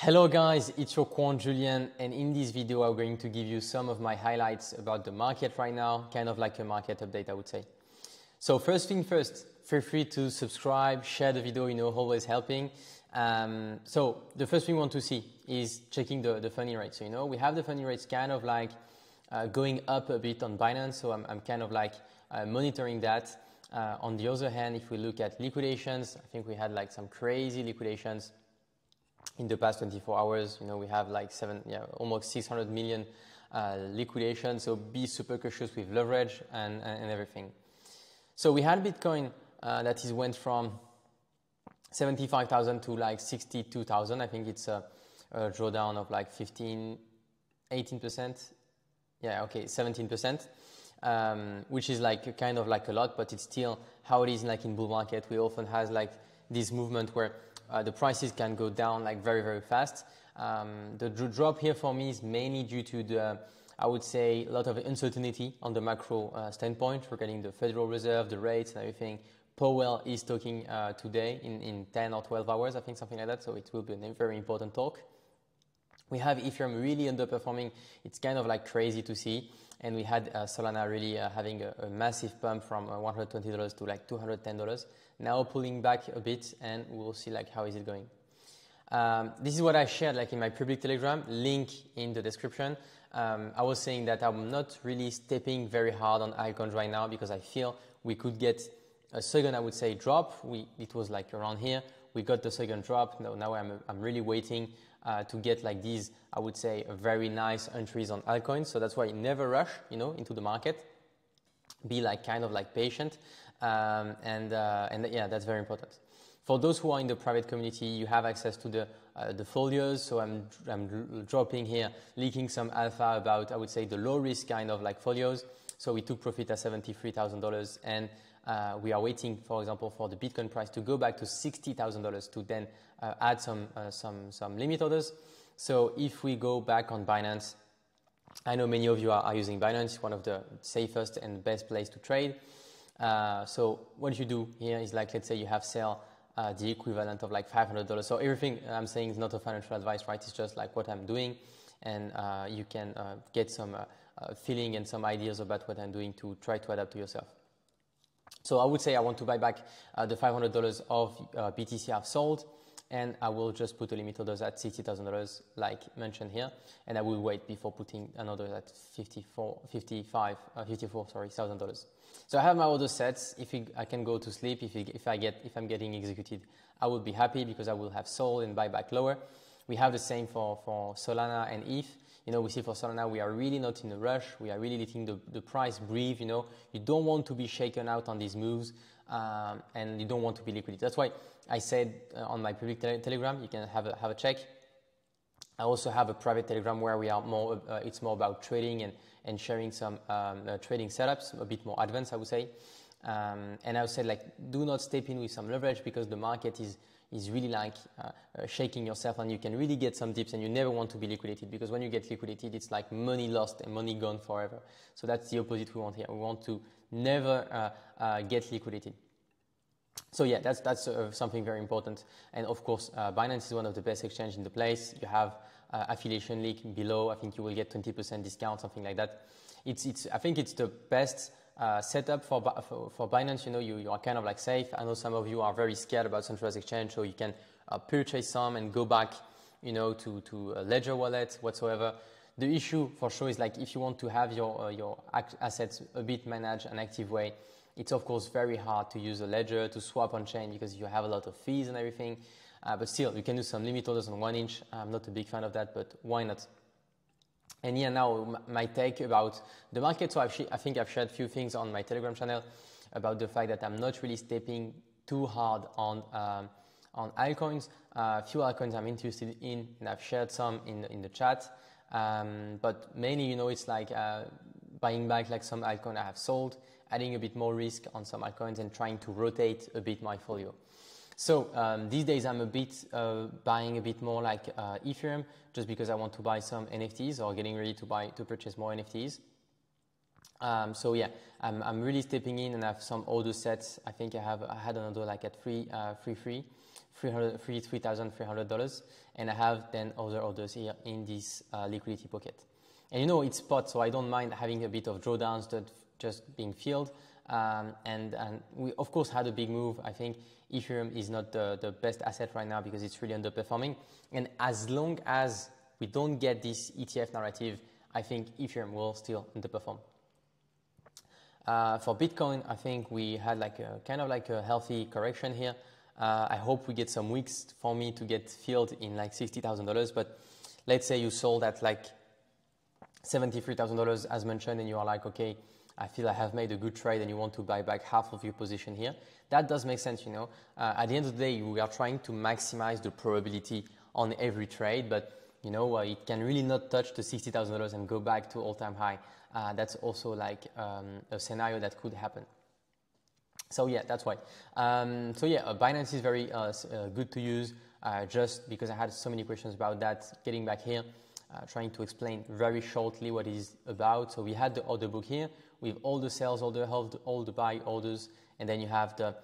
Hello guys, it's your Quant Julian, and in this video I'm going to give you some of my highlights about the market right now, kind of like a market update I would say. So first thing first, feel free to subscribe, share the video, always helping. So the first thing we want to see is checking the funding rate. So we have the funding rates kind of like going up a bit on Binance, so I'm kind of like monitoring that. On the other hand, if we look at liquidations, I think we had like some crazy liquidations in the past 24 hours. We have like almost 600 million liquidation. So be super cautious with leverage and everything. So we had Bitcoin that went from 75,000 to like 62,000. I think it's a drawdown of like 18%. Yeah, okay, 17%, which is like kind of like a lot, but it's still how it is like in bull market. We often has like this movement where the prices can go down like very, very fast. The drop here for me is mainly due to the, I would say, a lot of uncertainty on the macro standpoint regarding the Federal Reserve, the rates and everything. Powell is talking today in 10 or 12 hours, I think, something like that. So it will be a very important talk. We have Ethereum really underperforming. It's kind of like crazy to see. And we had Solana really having a massive pump from $120 to like $210. Now pulling back a bit, and we'll see like how is it going. This is what I shared like in my public Telegram, link in the description. I was saying that I'm not really stepping very hard on altcoins right now because I feel we could get a second, I would say, drop. It was like around here. We got the second drop. Now I'm really waiting to get like these, I would say, very nice entries on altcoins. So that's why never rush, into the market. Be like kind of like patient, and yeah, that's very important. For those who are in the private community, you have access to the folios. So I'm dropping here, leaking some alpha about, I would say, the low risk kind of like folios. So we took profit at $73,000, and we are waiting, for example, for the Bitcoin price to go back to $60,000 to then add some limit orders. So if we go back on Binance, I know many of you are using Binance. It's one of the safest and best place to trade. So what you do here is like, let's say you have sell the equivalent of like $500. So everything I'm saying is not a financial advice, right? It's just like what I'm doing, and you can get some feeling and some ideas about what I'm doing to try to adapt to yourself. So I would say I want to buy back the $500 of BTC I've sold, and I will just put a limit orders at $60,000 like mentioned here, and I will wait before putting another at $54,000. So I have my order sets. If I can go to sleep, if I'm getting executed, I will be happy because I will have sold and buy back lower. We have the same for Solana and ETH. We see for Solana, we are really not in a rush. We are really letting the price breathe. You don't want to be shaken out on these moves, and you don't want to be liquid. That's why I said on my public Telegram, you can have a check. I also have a private Telegram where we are more. It's more about trading and sharing some trading setups, a bit more advanced, I would say. And I would say like, do not step in with some leverage because the market is really like shaking yourself, and you can really get some dips, and you never want to be liquidated because when you get liquidated, it's like money lost and money gone forever. So that's the opposite we want here. We want to never get liquidated. So yeah, that's something very important. And of course, Binance is one of the best exchanges in the place. You have affiliation link below. I think you will get 20% discount, something like that. I think it's the best setup for Binance. You are kind of like safe. I know some of you are very scared about centralized exchange, so you can purchase some and go back, to a Ledger wallet whatsoever. The issue for sure is like if you want to have your assets a bit managed an active way, it's of course very hard to use a Ledger to swap on chain because you have a lot of fees and everything. But still, you can do some limit orders on 1 inch. I'm not a big fan of that, but why not? And here now my take about the market. So I think I've shared a few things on my Telegram channel about the fact that I'm not really stepping too hard on altcoins. Few altcoins I'm interested in, and I've shared some in the chat. But mainly, it's like buying back like some altcoin I have sold, adding a bit more risk on some altcoins, and trying to rotate a bit my folio. So these days I'm a bit buying a bit more like Ethereum, just because I want to buy some NFTs or getting ready to purchase more NFTs. So yeah, I'm really stepping in, and I have some order sets. I think I had another like at free $3,300, and I have then other orders here in this liquidity pocket. And you know, it's spot, so I don't mind having a bit of drawdowns that just being filled. And we of course had a big move. I think Ethereum is not the best asset right now because it's really underperforming. And as long as we don't get this ETF narrative, I think Ethereum will still underperform. For Bitcoin, I think we had like a kind of like a healthy correction here. I hope we get some weeks for me to get filled in like $60,000. But let's say you sold at like $73,000 as mentioned, and you are like, okay, I feel I have made a good trade, and you want to buy back half of your position here. That does make sense, you know. At the end of the day, we are trying to maximize the probability on every trade, but you know, it can really not touch the $60,000 and go back to all-time high. That's also like a scenario that could happen. So yeah, that's why. So yeah, Binance is very good to use. Just because I had so many questions about that, getting back here, trying to explain very shortly what it is about. So we had the order book here with all the sales order, all the buy orders, and then you have the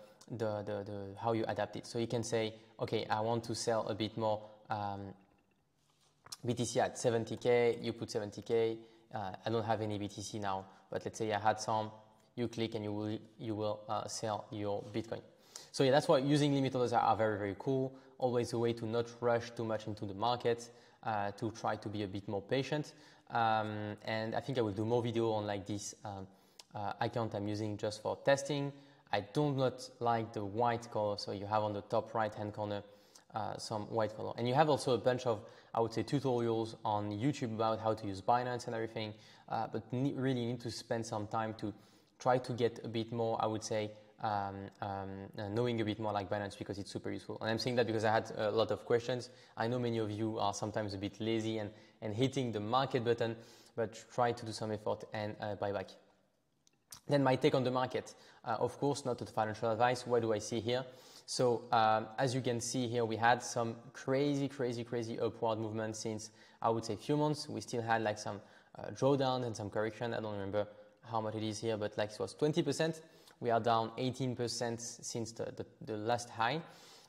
how you adapt it. So you can say, okay, I want to sell a bit more BTC at 70K, you put 70K. I don't have any BTC now, but let's say I had some. You click and you will sell your Bitcoin. So yeah, that's why using limit orders are very, very cool. Always a way to not rush too much into the market, to try to be a bit more patient. And I think I will do more video on like this account I'm using just for testing. I do not like the white color, so you have on the top right hand corner some white color. And you have also a bunch of, I would say, tutorials on YouTube about how to use Binance and everything, but really need to spend some time to try to get a bit more, I would say, knowing a bit more like Binance, because it's super useful. And I'm saying that because I had a lot of questions. I know many of you are sometimes a bit lazy and hitting the market button, but try to do some effort and buy back. Then my take on the market, of course, not a financial advice. What do I see here? So as you can see here, we had some crazy upward movement since, I would say, a few months. We still had like some drawdown and some correction. I don't remember how much it is here, but like it was 20%. We are down 18% since the last high.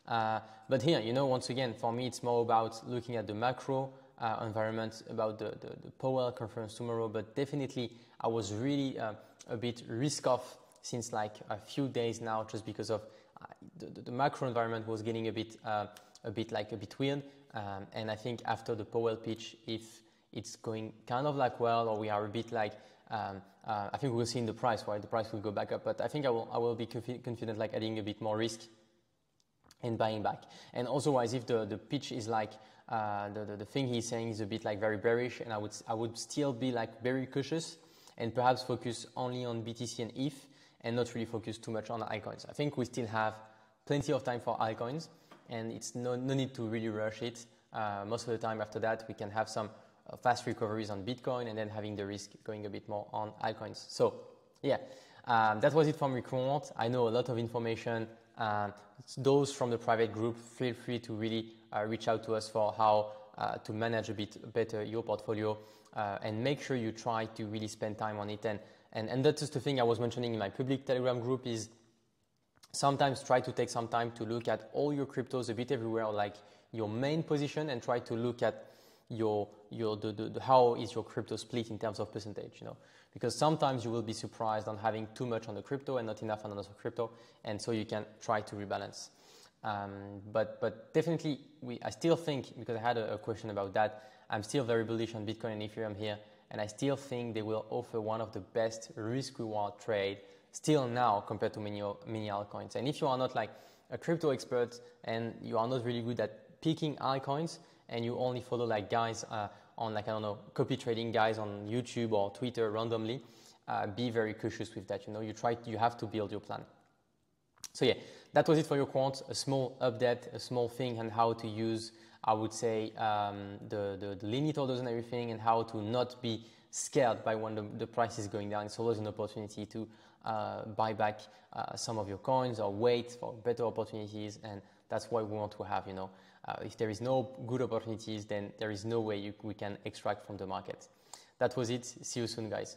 But here, you know, once again, for me, it's more about looking at the macro environment, about the Powell conference tomorrow. But definitely, I was really a bit risk off since like a few days now, just because of the macro environment was getting a bit weird. And I think after the Powell pitch, if it's going kind of like well, or we are a bit like, I think we'll see in the price, right? The price will go back up, but I think I will be confident, like adding a bit more risk and buying back. And also, as if the pitch is like the thing he's saying is a bit like very bearish, and I would still be like very cautious and perhaps focus only on BTC and ETH and not really focus too much on altcoins. I think we still have plenty of time for altcoins, and it's no need to really rush it. Most of the time after that, we can have some fast recoveries on Bitcoin and then having the risk going a bit more on altcoins. So yeah, that was it from Quant. I know a lot of information. Those from the private group, feel free to really reach out to us for how to manage a bit better your portfolio, and make sure you try to really spend time on it. And that's just the thing I was mentioning in my public Telegram group is sometimes try to take some time to look at all your cryptos a bit everywhere, like your main position, and try to look at how is your crypto split in terms of percentage, you know, because sometimes you will be surprised on having too much on the crypto and not enough on another crypto, and so you can try to rebalance. But definitely, I still think, because I had a question about that, I'm still very bullish on Bitcoin and Ethereum here, and I still think they will offer one of the best risk-reward trade still now compared to many altcoins. And if you are not like a crypto expert and you are not really good at picking altcoins, and you only follow like guys on like, I don't know, copy trading guys on YouTube or Twitter randomly, be very cautious with that. You know, you have to build your plan. So yeah, that was it for your Quant, a small update, a small thing on how to use, I would say, the limit orders and everything, and how to not be scared by when the price is going down. It's always an opportunity to buy back some of your coins or wait for better opportunities, and that's what we want to have, you know. If there is no good opportunities, then there is no way we can extract from the market. That was it. See you soon, guys.